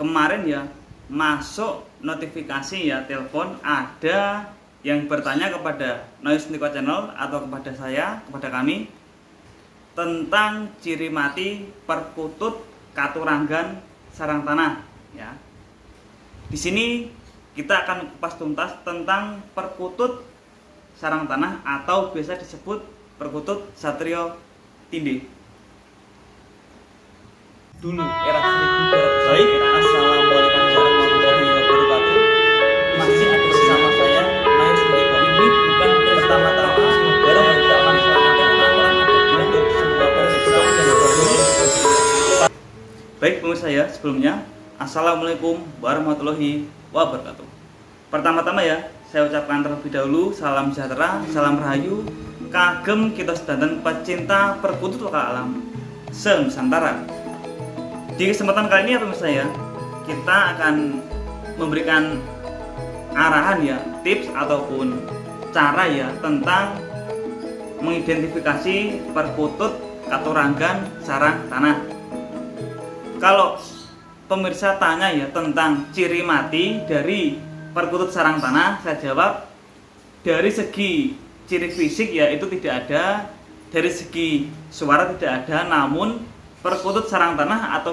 kemarin ya masuk notifikasi ya telepon, ada yang bertanya kepada Noise Niko Channel atau kepada saya, kepada kami, tentang ciri mati perkutut katuranggan sarang tanah ya. Di sini kita akan kupas tuntas tentang perkutut sarang tanah atau biasa disebut perkutut Satrio Tinde. Dulu era 1200. Baik, assalamualaikum warahmatullahi wabarakatuh. Masih ada bersama saya Noise Niko. Ini bukan pertama-tama barang yang kita akan sampaikan untuk sebuah pemeriksaan yang baru. Baik pemirsa ya, sebelumnya assalamualaikum warahmatullahi wabarakatuh. Pertama-tama ya, saya ucapkan terlebih dahulu salam sejahtera, salam rahayu, kagem kita sedanten pecinta perkutut lokal alam se-Nusantara. Di kesempatan kali ini ya pemirsa ya, kita akan memberikan arahan ya, tips ataupun cara ya tentang mengidentifikasi perkutut katuranggan sarang tanah. Kalau pemirsa tanya ya tentang ciri mati dari perkutut sarang tanah, saya jawab dari segi ciri fisik ya itu tidak ada, dari segi suara tidak ada, namun perkutut sarang tanah atau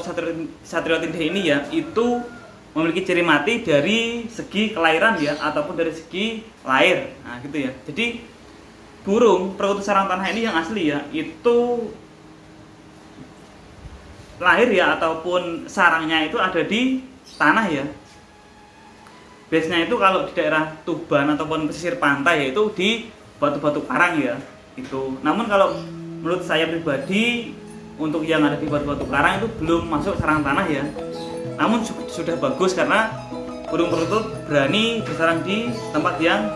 Satrio Tinde ini ya itu memiliki ciri mati dari segi kelahiran ya ataupun dari segi lahir. Nah gitu ya. Jadi burung perkutut sarang tanah ini yang asli ya itu lahir ya ataupun sarangnya itu ada di tanah ya. Biasanya itu kalau di daerah Tuban ataupun pesisir pantai yaitu di batu-batu karang ya itu. Namun kalau menurut saya pribadi untuk yang ada di batu-batu karang itu belum masuk sarang tanah ya. Namun sudah bagus karena burung perkutut berani bersarang di tempat yang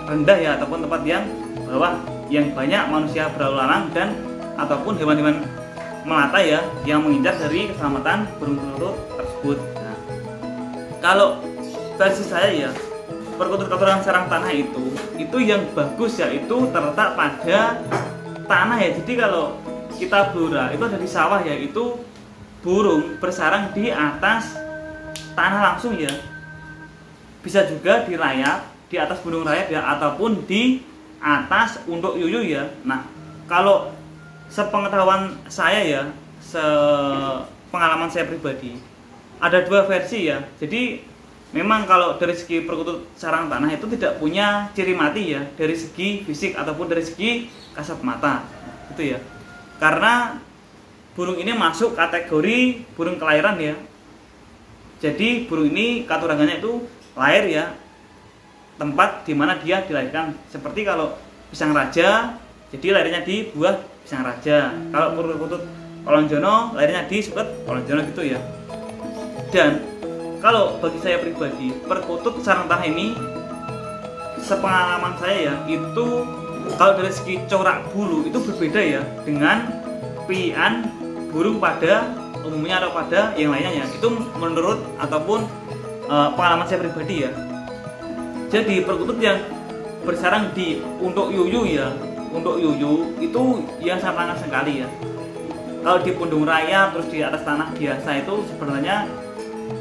rendah ya ataupun tempat yang bawah yang banyak manusia berlalu lalang dan ataupun hewan-hewan melata ya yang mengincar dari keselamatan burung perkutut tersebut. Nah, kalau versi saya ya perkutut katuranggan sarang tanah itu yang bagus ya itu terletak pada tanah ya. Jadi kalau kita blura itu ada di sawah ya itu burung bersarang di atas tanah langsung ya. Bisa juga di rayap, di atas gunung rayap ya ataupun di atas unduk yuyu ya. Nah, kalau sepengetahuan saya ya, sepengalaman saya pribadi, ada dua versi ya. Jadi memang kalau dari segi perkutut sarang tanah itu tidak punya ciri mati ya dari segi fisik ataupun dari segi kasat mata, gitu ya. Karena burung ini masuk kategori burung kelahiran ya. Jadi burung ini katuranggannya itu lahir ya, tempat dimana dia dilahirkan. Seperti kalau pisang raja, jadi lahirnya di buah pisang raja. Kalau burung perkutut kolonjono, lahirnya di suket kolonjono gitu ya. Dan kalau bagi saya pribadi, perkutut sarang tanah ini sepengalaman saya ya, itu kalau dari segi corak bulu itu berbeda ya dengan pian burung pada umumnya atau pada yang lainnya ya. Itu menurut ataupun pengalaman saya pribadi ya. Jadi perkutut yang bersarang di unduk yuyu ya, unduk yuyu itu yang sangat langka sekali ya. Kalau di pundung raya terus di atas tanah biasa itu sebenarnya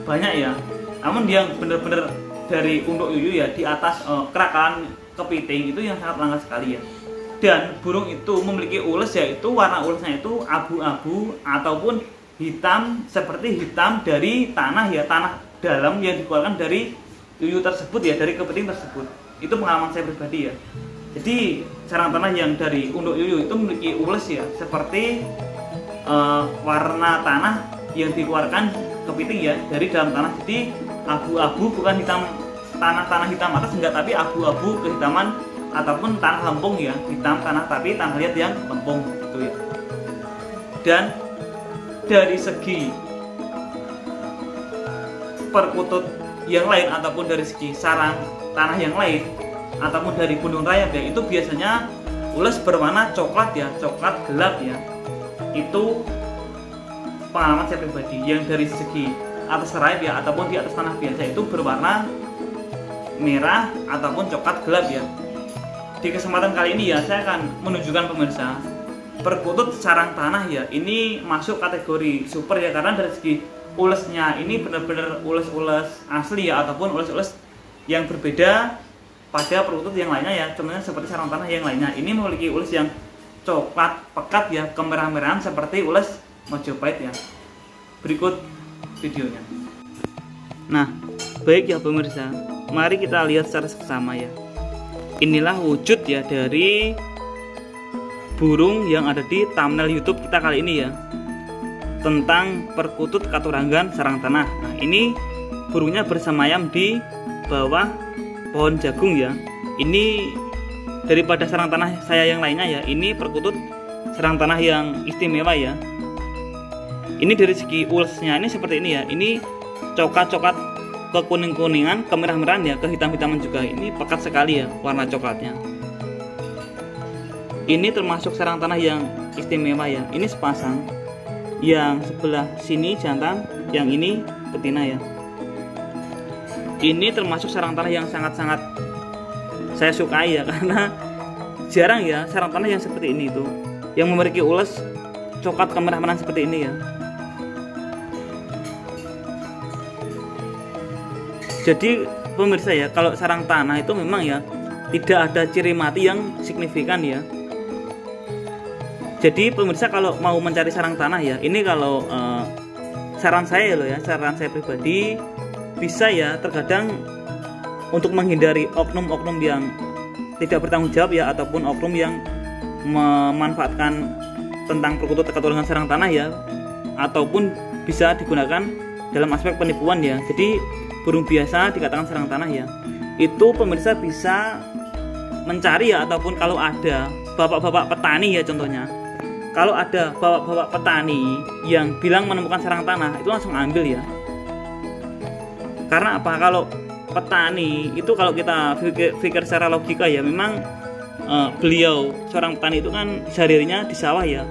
banyak ya. Namun yang benar-benar dari unduk yuyu ya di atas kerakalan kepiting itu yang sangat langka sekali ya. Dan burung itu memiliki ules yaitu warna ulesnya itu abu-abu ataupun hitam seperti hitam dari tanah ya, tanah dalam yang dikeluarkan dari yuyu tersebut ya, dari kepiting tersebut. Itu pengalaman saya pribadi ya. Jadi sarang tanah yang dari unduk yuyu itu memiliki ules ya seperti warna tanah yang dikeluarkan kepiting ya dari dalam tanah. Jadi abu-abu, bukan hitam tanah hitam atas enggak, tapi abu-abu kehitaman ataupun tanah lempung ya, hitam tanah tapi tanah liat yang lempung gitu ya. Dan dari segi perkutut yang lain ataupun dari segi sarang tanah yang lain ataupun dari gunung rayap ya, itu biasanya ules berwarna coklat ya, coklat gelap ya. Itu pengalaman saya pribadi. Yang dari segi atas rayap ya ataupun di atas tanah biasa itu berwarna merah ataupun coklat gelap ya. Di kesempatan kali ini ya saya akan menunjukkan pemirsa perkutut sarang tanah ya, ini masuk kategori super ya, karena dari segi ulesnya ini benar-benar ules-ules asli ya, ataupun ules-ules yang berbeda pada perkutut yang lainnya ya. Contohnya seperti sarang tanah yang lainnya, ini memiliki ules yang coklat pekat ya, kemerah-merahan seperti ules Majapahit ya. Berikut videonya. Nah, baik ya pemirsa, mari kita lihat secara seksama ya. Inilah wujud ya dari burung yang ada di thumbnail YouTube kita kali ini ya, tentang perkutut katurangan sarang tanah. Nah, ini burungnya bersemayam di bawah pohon jagung ya. Ini daripada sarang tanah saya yang lainnya ya, ini perkutut sarang tanah yang istimewa ya. Ini dari segi ulesnya ini seperti ini ya. Ini coklat-coklat ke kuning-kuningan, ke merah-merahan ya, ke hitam-hitaman juga. Ini pekat sekali ya warna coklatnya. Ini termasuk sarang tanah yang istimewa ya. Ini sepasang. Yang sebelah sini jantan, yang ini betina ya. Ini termasuk sarang tanah yang sangat-sangat saya sukai ya, karena jarang ya sarang tanah yang seperti ini itu, yang memiliki ules coklat kemerah-merahan seperti ini ya. Jadi pemirsa ya, kalau sarang tanah itu memang ya tidak ada ciri mati yang signifikan ya. Jadi pemirsa kalau mau mencari sarang tanah ya, ini kalau saran saya loh ya, saran saya pribadi, bisa ya terkadang untuk menghindari oknum-oknum yang tidak bertanggung jawab ya, ataupun oknum yang memanfaatkan tentang perkutut katurangan sarang tanah ya, ataupun bisa digunakan dalam aspek penipuan ya. Jadi burung biasa dikatakan sarang tanah ya, itu pemirsa bisa mencari ya, ataupun kalau ada bapak-bapak petani ya, contohnya kalau ada bapak-bapak petani yang bilang menemukan sarang tanah, itu langsung ambil ya. Karena apa? Kalau petani itu, kalau kita pikir secara logika ya, memang beliau seorang petani itu kan sehari-harinya di sawah ya,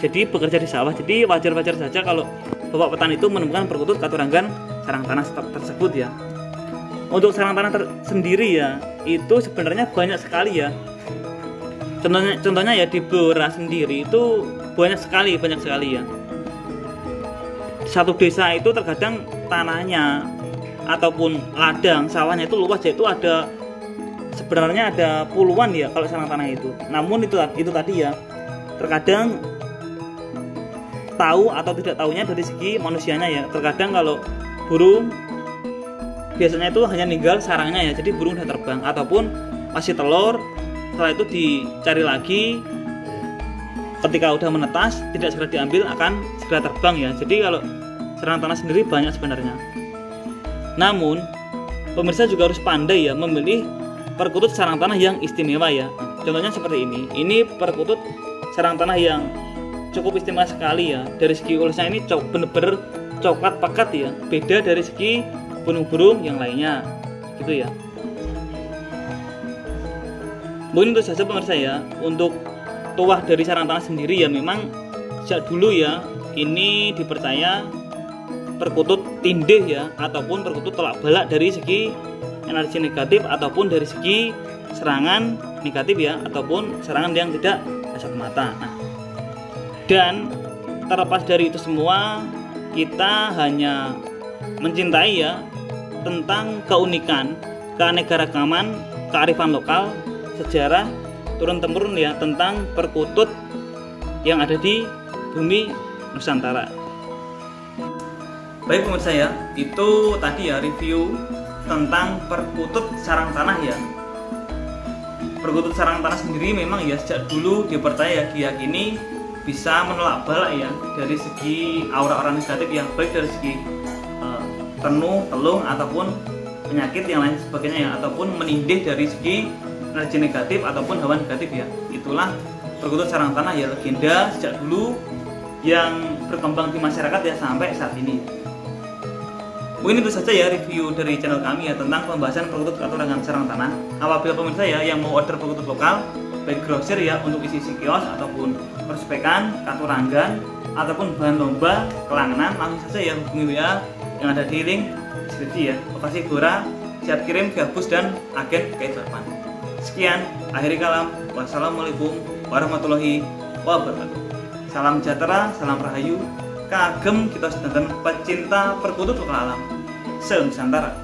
jadi bekerja di sawah. Jadi wajar-wajar saja kalau bapak petani itu menemukan perkutut katurangan sarang tanah tersebut ya. Untuk sarang tanah sendiri ya, itu sebenarnya banyak sekali ya. Contohnya ya di Blora sendiri itu banyak sekali ya. Satu desa itu terkadang tanahnya ataupun ladang sawahnya itu luas ya, itu ada sebenarnya ada puluhan ya kalau sarang tanah itu. Namun itu tadi ya, terkadang tahu atau tidak tahunya dari segi manusianya ya. Terkadang kalau burung biasanya itu hanya ninggal sarangnya ya, jadi burung udah terbang ataupun masih telur, setelah itu dicari lagi, ketika udah menetas tidak segera diambil akan segera terbang ya. Jadi kalau sarang tanah sendiri banyak sebenarnya. Namun pemirsa juga harus pandai ya memilih perkutut sarang tanah yang istimewa ya. Contohnya seperti ini. Ini perkutut sarang tanah yang cukup istimewa sekali ya. Dari segi ulesnya ini bener-bener coklat pekat ya. Beda dari segi burung-burung yang lainnya gitu ya. Mungkin itu saja pemirsa ya. Untuk tuah dari sarang tanah sendiri ya, memang sejak dulu ya ini dipercaya perkutut tindih ya, ataupun perkutut tolak balak dari segi energi negatif, ataupun dari segi serangan negatif ya, ataupun serangan yang tidak kasat mata. Nah, dan terlepas dari itu semua, kita hanya mencintai ya tentang keunikan, keanekaragaman, kearifan lokal, sejarah turun-temurun ya tentang perkutut yang ada di bumi Nusantara. Baik pemirsa ya, itu tadi ya review tentang perkutut sarang tanah ya. Perkutut sarang tanah sendiri memang ya sejak dulu dipercaya, diyakini bisa menolak balak ya dari segi aura-aura negatif ya, baik dari segi penuh, telung ataupun penyakit yang lain sebagainya ya, ataupun menindih dari segi energi negatif ataupun hawa negatif ya. Itulah perkutut sarang tanah ya, legenda sejak dulu yang berkembang di masyarakat ya sampai saat ini. Mungkin itu saja ya review dari channel kami ya tentang pembahasan perkutut katurangan sarang tanah. Apabila pemirsa ya yang mau order perkutut lokal, baik grosir ya untuk isi-isi kios ataupun perspekan, katurangan ataupun bahan lomba, kelangenan, langsung saja ya hubungi WA yang ada di link deskripsi ya. Lokasi Blora, siap kirim via bus dan agen K8. Sekian, akhiri kalam. Wassalamualaikum warahmatullahi wabarakatuh. Salam sejahtera, salam rahayu, kagem kita sedanten pecinta perkutut lokal alam se Nusantara.